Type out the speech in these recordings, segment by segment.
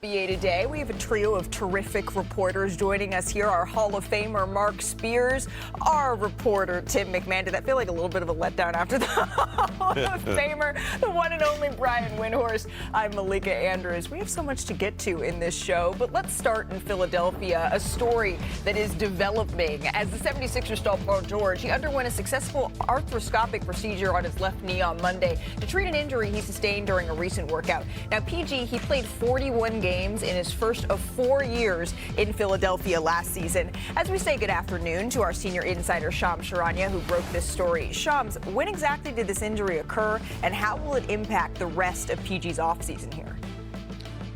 NBA Today. We have a trio of terrific reporters joining us here. Our Hall of Famer, Mark Spears, our reporter, Tim McMahon. Did that feel like a little bit of a letdown after the Hall of Famer, the one and only Brian Windhorst? I'm Malika Andrews. We have so much to get to in this show, but let's start in Philadelphia, a story that is developing. As the 76ers star Paul George, he underwent a successful arthroscopic procedure on his left knee on Monday to treat an injury he sustained during a recent workout. Now, PG, he played 41 games in his first of 4 years in Philadelphia last season. As we say good afternoon to our senior insider, Shams Charania, who broke this story. Shams, when exactly did this injury occur, and how will it impact the rest of PG's offseason here?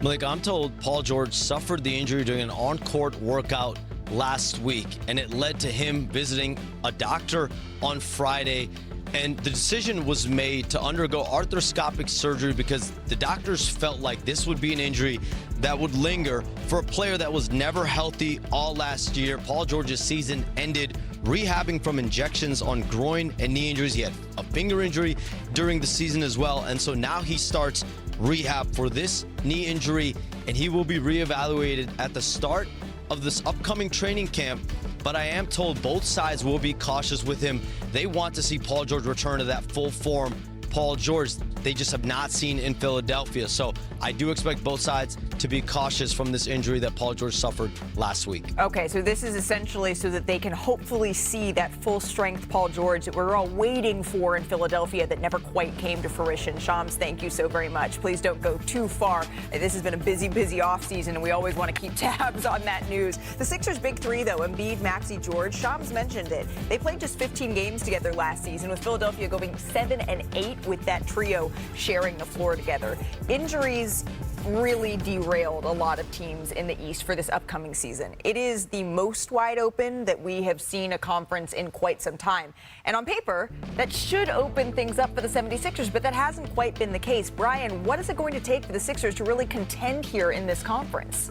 Malika, I'm told Paul George suffered the injury during an on-court workout last week, and it led to him visiting a doctor on Friday. And the decision was made to undergo arthroscopic surgery because the doctors felt like this would be an injury that would linger for a player that was never healthy all last year. Paul George's season ended rehabbing from injections on groin and knee injuries. He had a finger injury during the season as well. And so now he starts rehab for this knee injury, and he will be reevaluated at the start of this upcoming training camp. But I am told both sides will be cautious with him. They want to see Paul George return to that full form Paul George they just have not seen in Philadelphia. So I do expect both sides to be cautious from this injury that Paul George suffered last week. Okay, so this is essentially so that they can hopefully see that full-strength Paul George that we're all waiting for in Philadelphia that never quite came to fruition. Shams, thank you so very much. Please don't go too far. This has been a busy offseason, and we always want to keep tabs on that news. The Sixers' big three, though, Embiid, Maxey, George, Shams mentioned it. They played just 15 games together last season, with Philadelphia going 7-8 with that trio sharing the floor together. Injuries really derailed a lot of teams in the East for this upcoming season. It is the most wide open that we have seen a conference in quite some time. And on paper, that should open things up for the 76ers, but that hasn't quite been the case. Brian, what is it going to take for the Sixers to really contend here in this conference?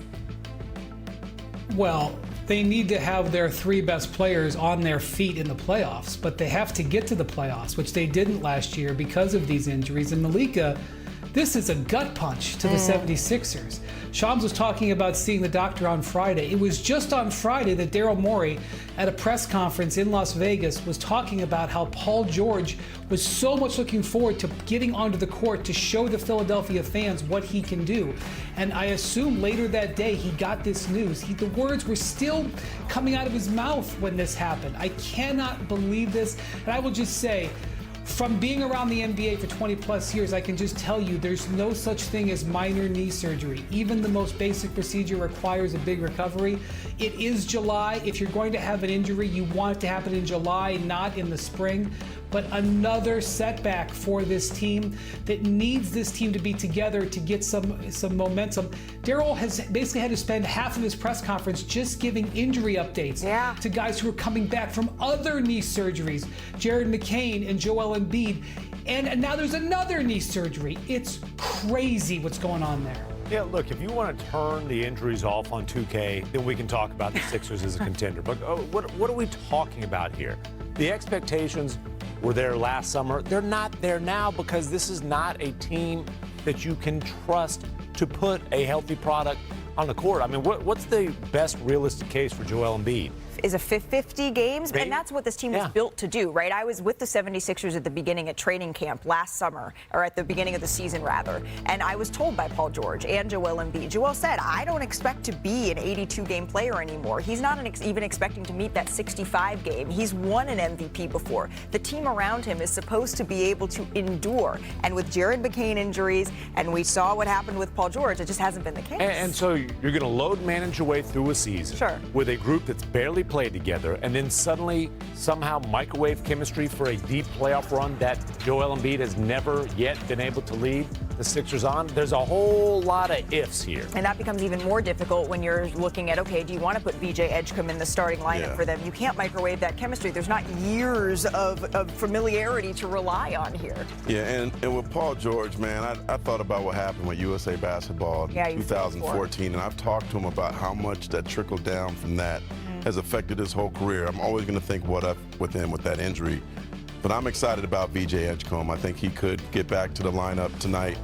Well, they need to have their three best players on their feet in the playoffs, but they have to get to the playoffs, which they didn't last year because of these injuries. And Malika, this is a gut punch to the 76ers. Shams was talking about seeing the doctor on Friday. It was just on Friday that Daryl Morey at a press conference in Las Vegas was talking about how Paul George was so much looking forward to getting onto the court to show the Philadelphia fans what he can do. And I assume later that day he got this news. The words were still coming out of his mouth when this happened. I cannot believe this. And I will just say, from being around the NBA for 20 plus years, I can just tell you there's no such thing as minor knee surgery. Even the most basic procedure requires a big recovery. It is July. If you're going to have an injury, you want it to happen in July, not in the spring. But another setback for this team that needs this team to be together to get some momentum. Daryl has basically had to spend half of his press conference just giving injury updates to guys who are coming back from other knee surgeries. Jared McCain and Joel Embiid. And now there's another knee surgery. It's crazy what's going on there. Yeah, look, if you want to turn the injuries off on 2K, then we can talk about the Sixers as a contender. But what are we talking about here? The expectations were there last summer. They're not there now because this is not a team that you can trust to put a healthy product on the court. I mean, what's the best realistic case for Joel Embiid? Is a 50 games, and that's what this team was built to do, right? I was with the 76ers at the beginning of training camp last summer, or at the beginning of the season, rather, and I was told by Paul George and Joel Embiid. Joel said, I don't expect to be an 82-game player anymore. He's not even expecting to meet that 65 game. He's won an MVP before. The team around him is supposed to be able to endure, and with Jared McCain injuries, and we saw what happened with Paul George, it just hasn't been the case. And so you're going to load manage your way through a season with a group that's barely played together, and then suddenly somehow microwave chemistry for a deep playoff run that Joel Embiid has never yet been able to lead the Sixers on. There's a whole lot of ifs here. And that becomes even more difficult when you're looking at, okay, do you want to put VJ Edgecombe in the starting lineup for them? You can't microwave that chemistry. There's not years of familiarity to rely on here. Yeah, and with Paul George, man, I thought about what happened with USA Basketball in 2014, and I've talked to him about how much that trickled down from that has affected his whole career. I'm always going to think what up with him with that injury. But I'm excited about VJ Edgecombe. I think he could get back to the lineup tonight.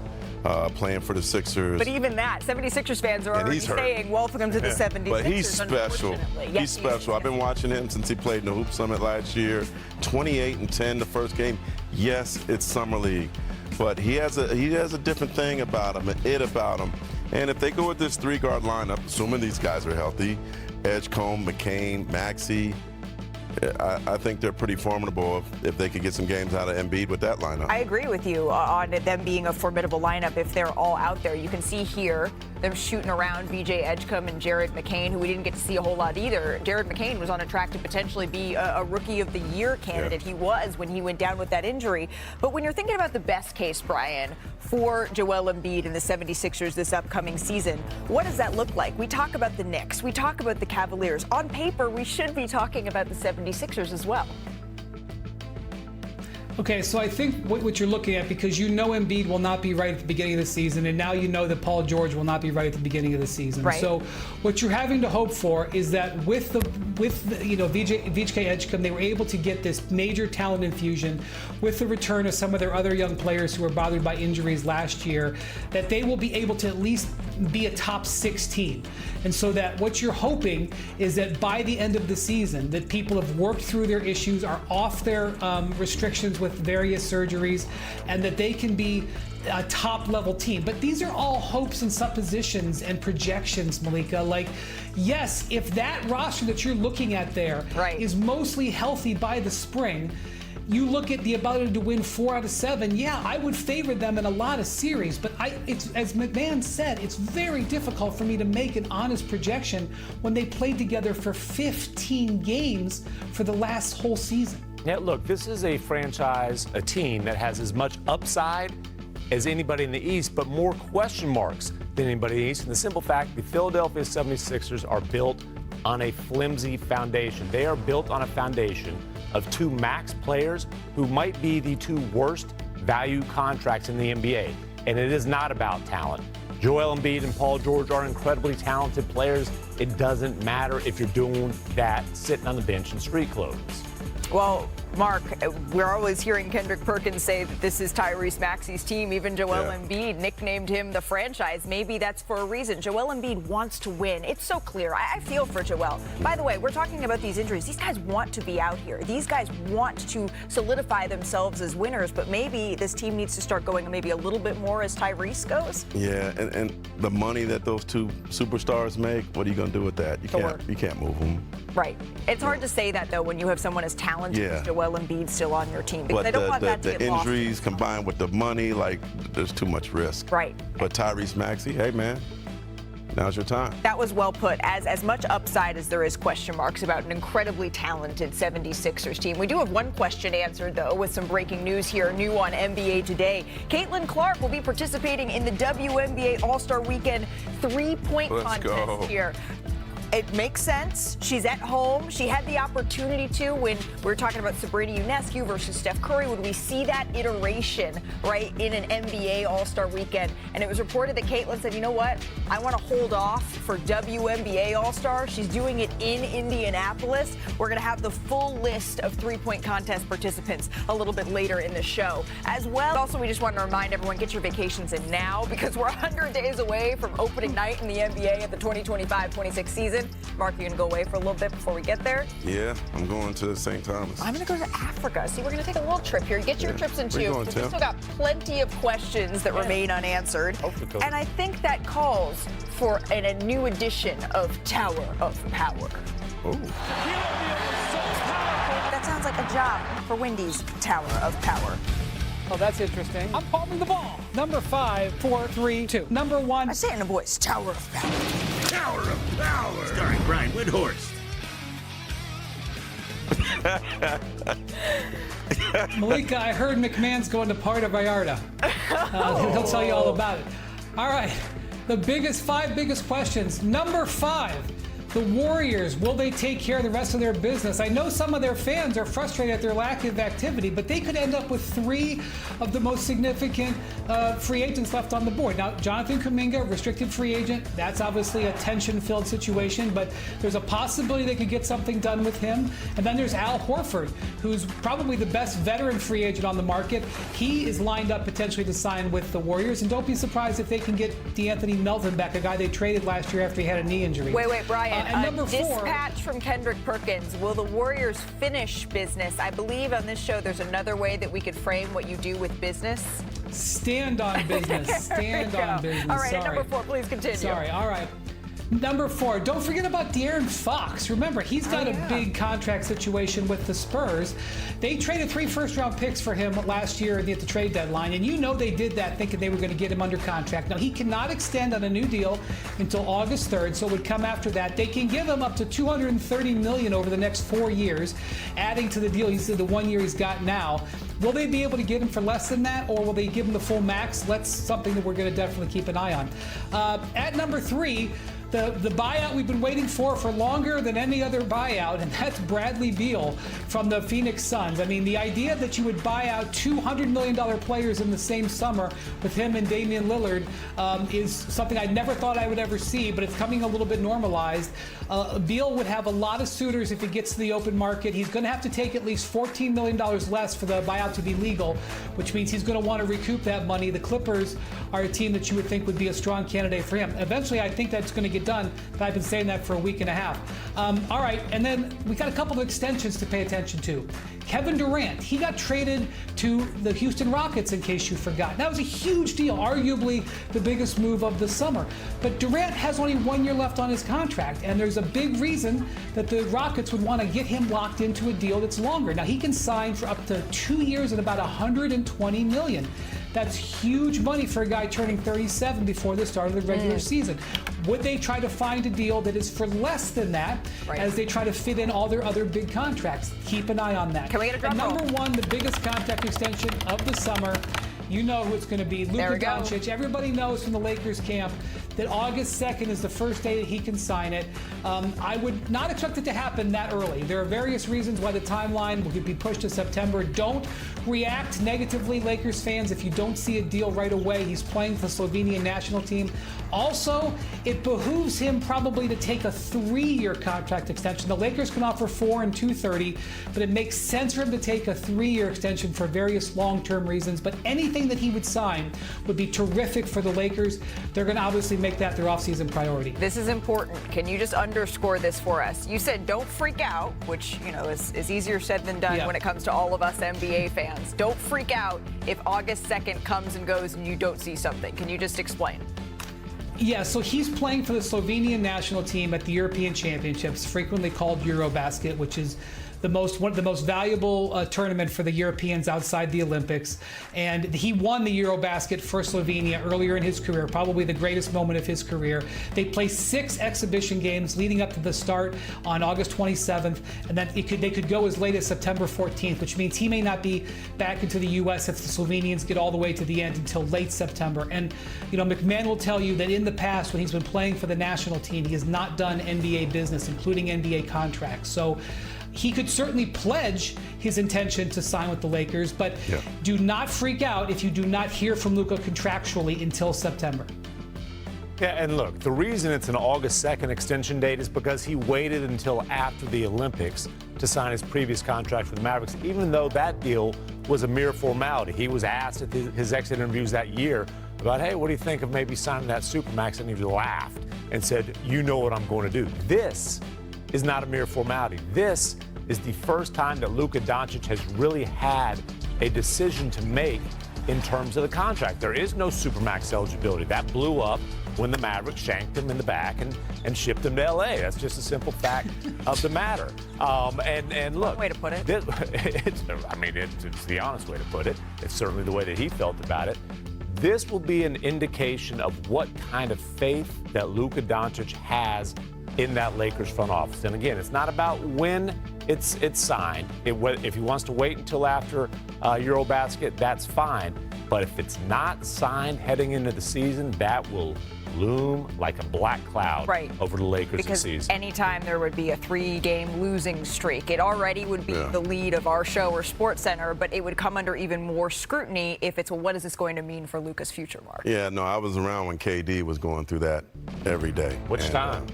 playing for the Sixers. But even that, 76ers fans are already saying, welcome to the 76ers. But he's special. Yes, he's special. I've been watching him since he played in the Hoop Summit last year. 28-10 the first game. Yes, it's Summer League. But he has a different thing about him, an about him. And if they go with this three-guard lineup, assuming these guys are healthy, Edgecombe, McCain, Maxey, I think they're pretty formidable if they could get some games out of Embiid with that lineup. I agree with you on them being a formidable lineup if they're all out there. You can see here them shooting around VJ Edgecombe and Jared McCain, who we didn't get to see a whole lot either. Jared McCain was on a track to potentially be a Rookie of the Year candidate. He was when he went down with that injury. But when you're thinking about the best case, Brian, for Joel Embiid and the 76ers this upcoming season, what does that look like? We talk about the Knicks. We talk about the Cavaliers. On paper, we should be talking about the 76ers as well. Okay, so I think what you're looking at, because you know Embiid will not be right at the beginning of the season, and now you know that Paul George will not be right at the beginning of the season. Right. So what you're having to hope for is that with the VJ Edgecombe, they were able to get this major talent infusion with the return of some of their other young players who were bothered by injuries last year, that they will be able to at least be a top 6 team. And so that what you're hoping is that by the end of the season, that people have worked through their issues, are off their restrictions with various surgeries, and that they can be a top-level team. But these are all hopes and suppositions and projections, Malika. Like, yes, if that roster that you're looking at there is mostly healthy by the spring, you look at the ability to win 4 out of 7, yeah, I would favor them in a lot of series, but it's, as McMahon said, it's very difficult for me to make an honest projection when they played together for 15 games for the last whole season. Yeah, look, this is a franchise, a team that has as much upside as anybody in the East, but more question marks than anybody in the East. And the simple fact, the Philadelphia 76ers are built on a flimsy foundation. They are built on a foundation of 2 max players who might be the 2 worst value contracts in the NBA. And it is not about talent. Joel Embiid and Paul George are incredibly talented players. It doesn't matter if you're doing that sitting on the bench in street clothes. Well, Mark, we're always hearing Kendrick Perkins say that this is Tyrese Maxey's team. Even Joel Embiid nicknamed him the franchise. Maybe that's for a reason. Joel Embiid wants to win. It's so clear. I feel for Joel. By the way, we're talking about these injuries. These guys want to be out here. These guys want to solidify themselves as winners, but maybe this team needs to start going maybe a little bit more as Tyrese goes. Yeah, and the money that those 2 superstars make, what are you going to do with that? You can't move them. Right. It's hard to say that, though, when you have someone as talented as Joel Embiid still on your team. Because I don't want that to get lost. The injuries combined with the money, like, there's too much risk. Right. But Tyrese Maxey, hey, man, now's your time. That was well put. As much upside as there is question marks about an incredibly talented 76ers team. We do have one question answered, though, with some breaking news here, new on NBA Today. Caitlin Clark will be participating in the WNBA All-Star Weekend 3-point contest here. It makes sense. She's at home. She had the opportunity to when we were talking about Sabrina Ionescu versus Steph Curry. Would we see that iteration, right, in an NBA All-Star Weekend? And it was reported that Caitlin said, you know what? I want to hold off for WNBA All-Star. She's doing it in Indianapolis. We're going to have the full list of 3-point contest participants a little bit later in the show as well. Also, we just want to remind everyone, get your vacations in now because we're 100 days away from opening night in the NBA of the 2025-26 season. Mark, you going to go away for a little bit before we get there? Yeah, I'm going to St. Thomas. I'm going to go to Africa. See, we're going to take a little trip here. Get your trips in, too. We've still got plenty of questions that remain unanswered. And I think that calls for a new edition of Tower of Power. Oh. That sounds like a job for Wendy's Tower of Power. Oh, that's interesting. I'm palming the ball. Number 5, 4, 3, 2. Number 1. I say it in a voice. Tower of Power. Tower of Power. Starring Brian Windhorst. Malika, I heard McMahon's going to Puerto Vallarta. He'll tell you all about it. All right. The 5 biggest questions. Number 5. The Warriors, will they take care of the rest of their business? I know some of their fans are frustrated at their lack of activity, but they could end up with 3 of the most significant free agents left on the board. Now, Jonathan Kuminga, restricted free agent. That's obviously a tension-filled situation, but there's a possibility they could get something done with him. And then there's Al Horford, who's probably the best veteran free agent on the market. He is lined up potentially to sign with the Warriors, and don't be surprised if they can get DeAnthony Melton back, a guy they traded last year after he had a knee injury. Wait, Brian. And number 4. Dispatch from Kendrick Perkins. Will the Warriors finish business? I believe on this show there's another way that we could frame what you do with business. Stand on business. Stand on business. All right, Sorry. number 4, please continue. Sorry, all right. Number 4, don't forget about De'Aaron Fox. Remember, he's got a big contract situation with the Spurs. They traded 3 first-round picks for him last year at the trade deadline, and you know they did that thinking they were going to get him under contract. Now, he cannot extend on a new deal until August 3rd, so it would come after that. They can give him up to $230 million over the next 4 years, adding to the deal. He's the 1 year he's got now. Will they be able to get him for less than that, or will they give him the full max? That's something that we're going to definitely keep an eye on. At number 3, the buyout we've been waiting for longer than any other buyout, and that's Bradley Beal from the Phoenix Suns. I mean, the idea that you would buy out $200 million players in the same summer with him and Damian Lillard is something I never thought I would ever see, but it's coming a little bit normalized. Beal would have a lot of suitors if he gets to the open market. He's going to have to take at least $14 million less for the buyout to be legal, which means he's going to want to recoup that money. The Clippers are a team that you would think would be a strong candidate for him. Eventually, I think that's going to get done, but I've been saying that for a week and a half. All right, and then we got a couple of extensions to pay attention to. Kevin Durant, he got traded to the Houston Rockets, in case you forgot. That was a huge deal, arguably the biggest move of the summer. But Durant has only 1 year left on his contract, and there's a big reason that the Rockets would want to get him locked into a deal that's longer. Now, he can sign for up to 2 years at about $120 million. That's huge money for a guy turning 37 before the start of the regular season. Would they try to find a deal that is for less than that as they try to fit in all their other big contracts? Keep an eye on that. Can we get a drum roll? Number 1, the biggest contract extension of the summer. You know who it's going to be. Luka Doncic. Everybody knows from the Lakers camp that August 2nd is the first day that he can sign it. I would not expect it to happen that early. There are various reasons why the timeline will be pushed to September. Don't react negatively, Lakers fans, if you don't see a deal right away. He's playing for the Slovenian national team. Also, it behooves him probably to take a 3-year contract extension. The Lakers can offer 4 and 230, but it makes sense for him to take a 3-year extension for various long-term reasons. But anything that he would sign would be terrific for the Lakers. They're going to obviously make that their offseason priority. This is important. Can you just underscore this for us? You said don't freak out, which, you know, is easier said than done when it comes to all of us NBA fans. Don't freak out if August 2nd comes and goes and you don't see something. Can you just explain? Yeah, so he's playing for the Slovenian national team at the European Championships, frequently called Eurobasket, which is one of the most valuable tournament for the Europeans outside the Olympics. And he won the Eurobasket for Slovenia earlier in his career, probably the greatest moment of his career. They play 6 exhibition games leading up to the start on August 27th, and then they could go as late as September 14th, which means he may not be back into the U.S. if the Slovenians get all the way to the end until late September. And, you know, McMahon will tell you that in the past, when he's been playing for the national team, he has not done NBA business, including NBA contracts. So he could certainly pledge his intention to sign with the Lakers, but do not freak out if you do not hear from Luka contractually until September. Yeah, and look, the reason it's an August 2nd extension date is because he waited until after the Olympics to sign his previous contract with the Mavericks, even though that deal was a mere formality. He was asked at his exit interviews that year about, hey, what do you think of maybe signing that Supermax? And he laughed and said, you know what I'm going to do. This is not a mere formality. This is the first time that Luka Doncic has really had a decision to make in terms of the contract. There is no Supermax eligibility. That blew up when the Mavericks shanked him in the back and shipped him to L.A. That's just a simple fact of the matter. And look, one way to put it. It's the honest way to put it. It's certainly the way that he felt about it. This will be an indication of what kind of faith that Luka Doncic has in that Lakers front office. And again, it's not about when it's signed. If he wants to wait until after Eurobasket, that's fine. But if it's not signed heading into the season, that will loom like a black cloud over the Lakers because this season. Anytime there would be a 3-game losing streak, it already would be the lead of our show or Sportscenter, but it would come under even more scrutiny if it's, well, what is this going to mean for Luka's future, Mark? Yeah, no, I was around when KD was going through that every day. Which time?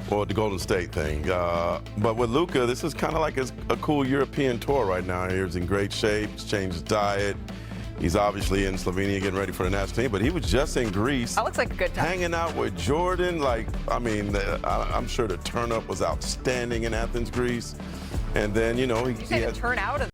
Well, the Golden State thing. But with Luka, this is kind of like a cool European tour right now. He's in great shape. He's changed his diet. He's obviously in Slovenia getting ready for the national team, but he was just in Greece. That looks like a good time. Hanging out with Jordan. Like, I mean, I'm sure the turn-up was outstanding in Athens, Greece. And then, you know, he had a turnout of